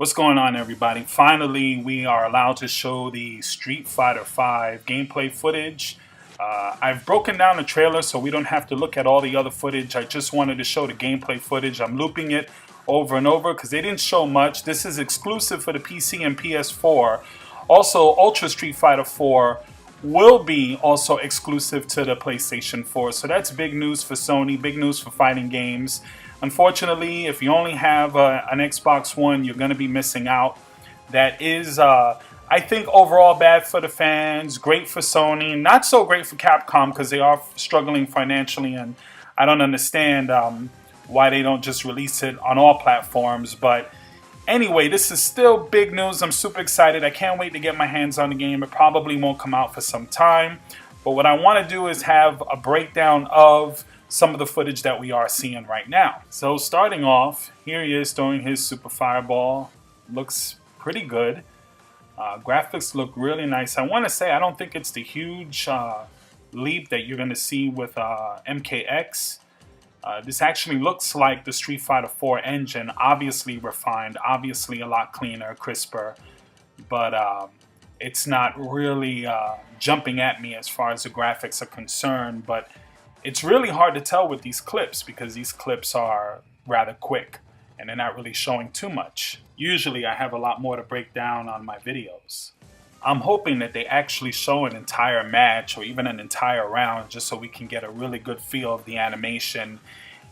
What's going on, everybody? Finally, we are allowed to show the Street Fighter 5 gameplay footage. I've broken down the trailer so we don't have to look at all the other footage. I just wanted to show the gameplay footage. I'm looping it over and over because they didn't show much. This is exclusive for the PC and PS4. Also, Ultra Street Fighter 4 will be also exclusive to the PlayStation 4. So that's big news for Sony, big news for fighting games. Unfortunately, if you only have an Xbox One, you're going to be missing out. That is, I think, overall bad for the fans, great for Sony, not so great for Capcom because they are struggling financially, and I don't understand why they don't just release it on all platforms. But anyway, this is still big news. I'm super excited. I can't wait to get my hands on the game. It probably won't come out for some time. But what I want to do is have a breakdown of some of the footage that we are seeing right now. So starting off, here he is throwing his Super Fireball. Looks pretty good. Graphics look really nice. I want to say I don't think it's the huge leap that you're going to see with MKX. This actually looks like the Street Fighter 4 engine, obviously refined, obviously a lot cleaner, crisper, but it's not really jumping at me as far as the graphics are concerned. But it's really hard to tell with these clips because these clips are rather quick and they're not really showing too much. Usually I have a lot more to break down on my videos. I'm hoping that they actually show an entire match or even an entire round just so we can get a really good feel of the animation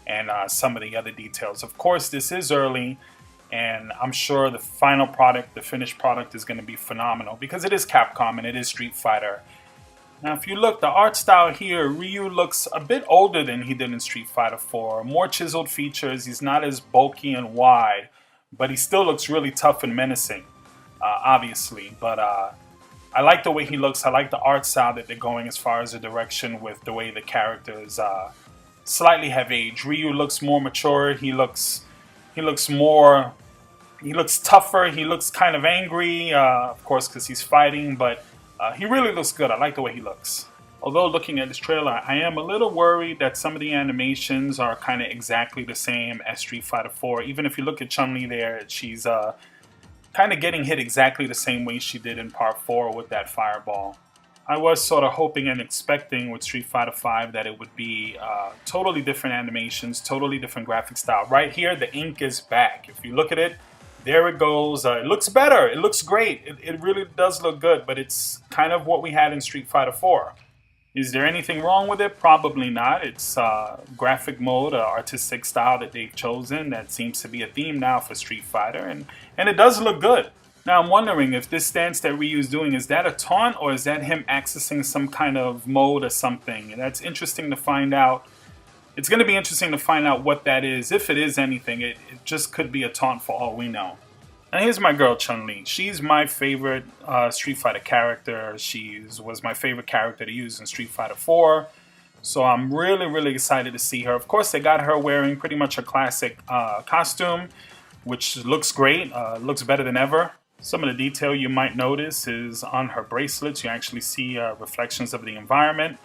and some of the other details. Of course, this is early, and I'm sure the final product, the finished product, is going to be phenomenal because it is Capcom and it is Street Fighter. Now, if you look, the art style here, Ryu looks a bit older than he did in Street Fighter 4. More chiseled features. He's not as bulky and wide, but he still looks really tough and menacing, obviously. But I like the way he looks. I like the art style that they're going as far as the direction with the way the characters slightly have aged. Ryu looks more mature. He looks tougher. He looks kind of angry, of course, because he's fighting, but he really looks good. I like the way he looks. Although looking at this trailer, I am a little worried that some of the animations are kind of exactly the same as Street Fighter 4. Even if you look at Chun-Li there, she's kind of getting hit exactly the same way she did in Part 4 with that fireball. I was sort of hoping and expecting with Street Fighter 5 that it would be totally different animations, totally different graphic style. Right here, the ink is back. If you look at it, there it goes. It looks better. It looks great. It really does look good, but it's kind of what we had in Street Fighter 4. Is there anything wrong with it? Probably not. It's graphic mode, artistic style that they've chosen that seems to be a theme now for Street Fighter, and it does look good. Now I'm wondering if this stance that Ryu is doing, is that a taunt or is that him accessing some kind of mode or something? And that's interesting to find out. It's going to be interesting to find out what that is. If it is anything, it just could be a taunt for all we know. Now here's my girl Chun-Li. She's my favorite Street Fighter character. She was my favorite character to use in Street Fighter 4. So I'm really, really excited to see her. Of course, they got her wearing pretty much a classic costume, which looks great, looks better than ever. Some of the detail you might notice is on her bracelets. You actually see reflections of the environment.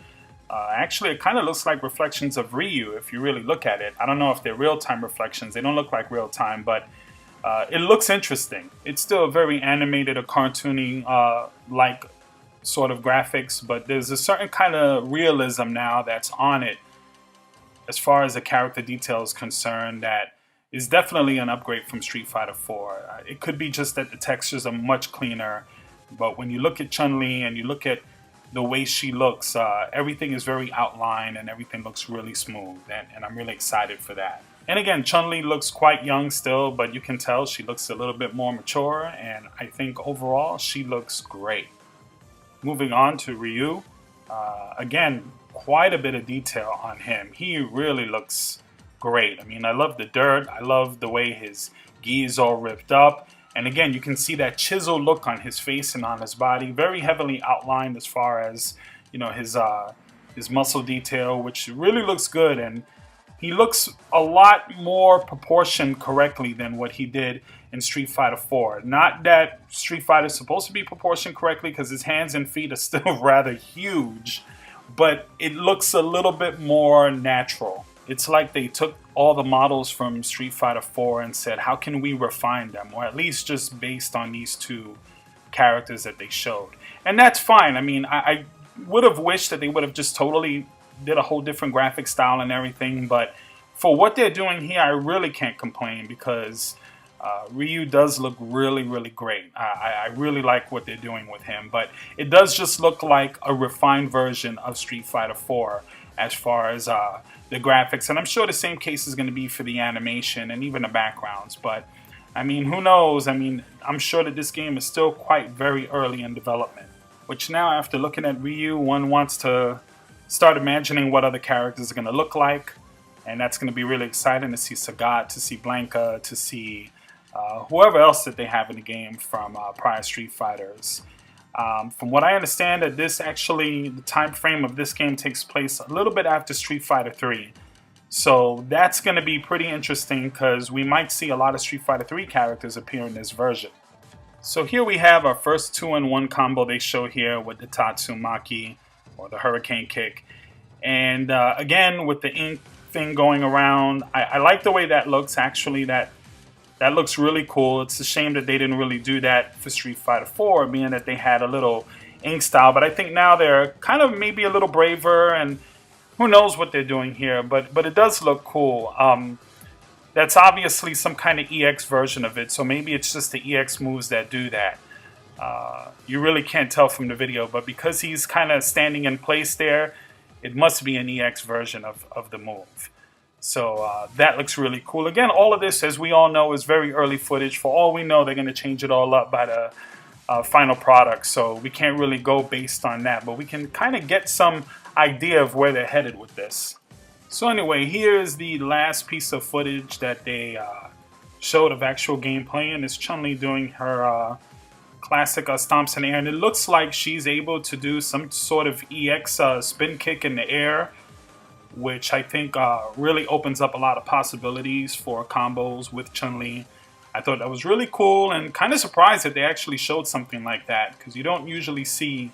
Actually, it kind of looks like reflections of Ryu if you really look at it. I don't know if they're real-time reflections. They don't look like real-time, but it looks interesting. It's still very animated or cartoony like sort of graphics, but there's a certain kind of realism now that's on it as far as the character detail is concerned that is definitely an upgrade from Street Fighter 4. It could be just that the textures are much cleaner, but when you look at Chun-Li and you look at the way she looks, everything is very outlined and everything looks really smooth, and I'm really excited for that. And again, Chun-Li looks quite young still, but you can tell she looks a little bit more mature, and I think overall she looks great. Moving on to Ryu, again, quite a bit of detail on him. He really looks great. I mean, I love the dirt. I love the way his gi is all ripped up. And again, you can see that chisel look on his face and on his body, very heavily outlined as far as, you know, his muscle detail, which really looks good. And he looks a lot more proportioned correctly than what he did in Street Fighter 4. Not that Street Fighter is supposed to be proportioned correctly because his hands and feet are still rather huge, but it looks a little bit more natural. It's like they took all the models from Street Fighter 4 and said, how can we refine them? Or at least just based on these two characters that they showed. And that's fine. I mean, I would have wished that they would have just totally did a whole different graphic style and everything. But for what they're doing here, I really can't complain because Ryu does look really, really great. I really like what they're doing with him. But it does just look like a refined version of Street Fighter 4 as far as the graphics. And I'm sure the same case is going to be for the animation and even the backgrounds. But, I mean, who knows? I mean, I'm sure that this game is still quite very early in development. Which now, after looking at Ryu, one wants to start imagining what other characters are going to look like. And that's going to be really exciting to see Sagat, to see Blanka, to see whoever else that they have in the game from prior Street Fighters. From what I understand, that this actually, the time frame of this game takes place a little bit after Street Fighter 3. So that's going to be pretty interesting because we might see a lot of Street Fighter 3 characters appear in this version. So here we have our first 2-in-1 combo they show here with the Tatsumaki, or the Hurricane Kick. And again, with the ink thing going around, I like the way that looks. Actually, that looks really cool. It's a shame that they didn't really do that for Street Fighter 4, being that they had a little ink style. But I think now they're kind of maybe a little braver, and who knows what they're doing here. But it does look cool. That's obviously some kind of EX version of it, so maybe it's just the EX moves that do that. You really can't tell from the video, but because he's kind of standing in place there, it must be an EX version of the move. So that looks really cool. Again, all of this, as we all know, is very early footage. For all we know, they're going to change it all up by the final product, so we can't really go based on that. But we can kind of get some idea of where they're headed with this. So anyway, here's the last piece of footage that they showed of actual gameplay, and it's Chun-Li doing her classic stomps in the air, and it looks like she's able to do some sort of EX spin kick in the air, which I think really opens up a lot of possibilities for combos with Chun-Li. I thought that was really cool and kind of surprised that they actually showed something like that, because you don't usually see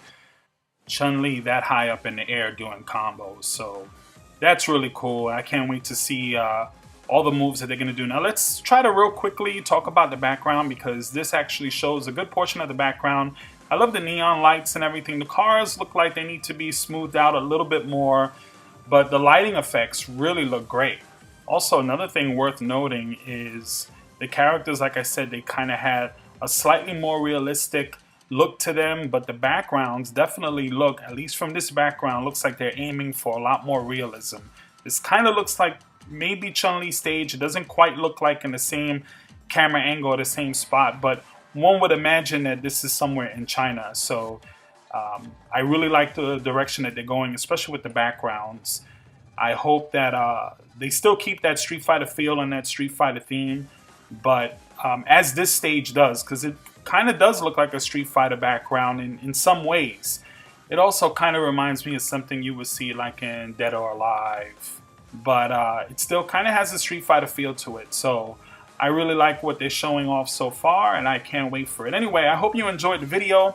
Chun-Li that high up in the air doing combos. So that's really cool. I can't wait to see all the moves that they're going to do. Now let's try to real quickly talk about the background, because this actually shows a good portion of the background. I love the neon lights and everything. The cars look like they need to be smoothed out a little bit more, but the lighting effects really look great. Also, another thing worth noting is the characters, like I said, they kind of had a slightly more realistic look to them, but the backgrounds definitely look, at least from this background, looks like they're aiming for a lot more realism. This kind of looks like maybe Chun-Li's stage. It doesn't quite look like in the same camera angle or the same spot, but one would imagine that this is somewhere in China. So I really like the direction that they're going, especially with the backgrounds. I hope that they still keep that Street Fighter feel and that Street Fighter theme, but as this stage does, because it kind of does look like a Street Fighter background in some ways. It also kind of reminds me of something you would see like in Dead or Alive, but it still kind of has a Street Fighter feel to it. So I really like what they're showing off so far, and I can't wait for it. Anyway, I hope you enjoyed the video.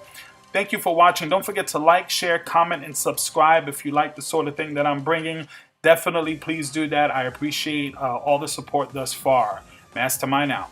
Thank you for watching. Don't forget to like, share, comment, and subscribe if you like the sort of thing that I'm bringing. Definitely please do that. I appreciate all the support thus far. Mastermind out.